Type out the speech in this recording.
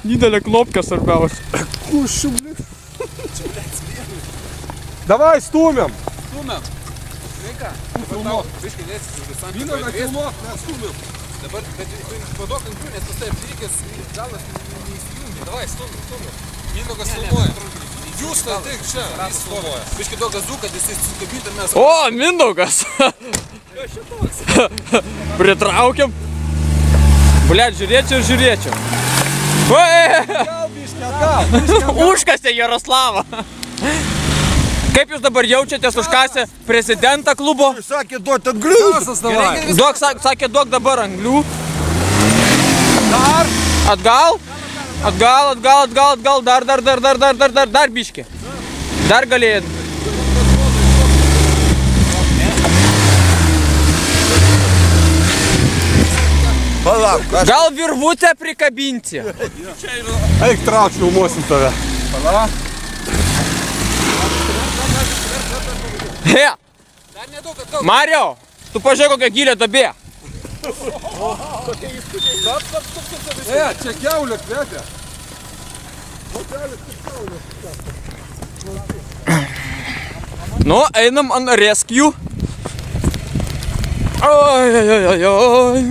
Didelė knopka svarbiausia. Kušiu, blėt. Davai, stumiam. Stumiam. Sveika. Biškai nesisūdė. Vyną filmuok, mes stumiam. Dabar, bet paduok ant jų, nes tas taip reikės galas neįsijungia. Davai, stumiam. Mindaugas filmuoja. Jūs tai tik čia, jis filmuoja. Biškai duok gazų, kad jis įsikabinti mes... O, Mindaugas. Pritraukiam. Blet, žiūrėčiau. Gal, biškai, atgal. Užkasė Jaroslavą. Kaip jūs dabar jaučiatės užkasę prezidentą klubo? Sakė, duot anglių. Duok, sakė, duok dabar anglių. Dar. Atgal, dar biškį. Dar galėjai. Palauk, aš... Gal virvutę prikabinti? Eik, trauk, filmuosim tave. Palauk. He! Mario, tu pažiūrėk, kokia gilė duobė. Čia kiaulė kvepia. Nu, einam ant rescue. Oi.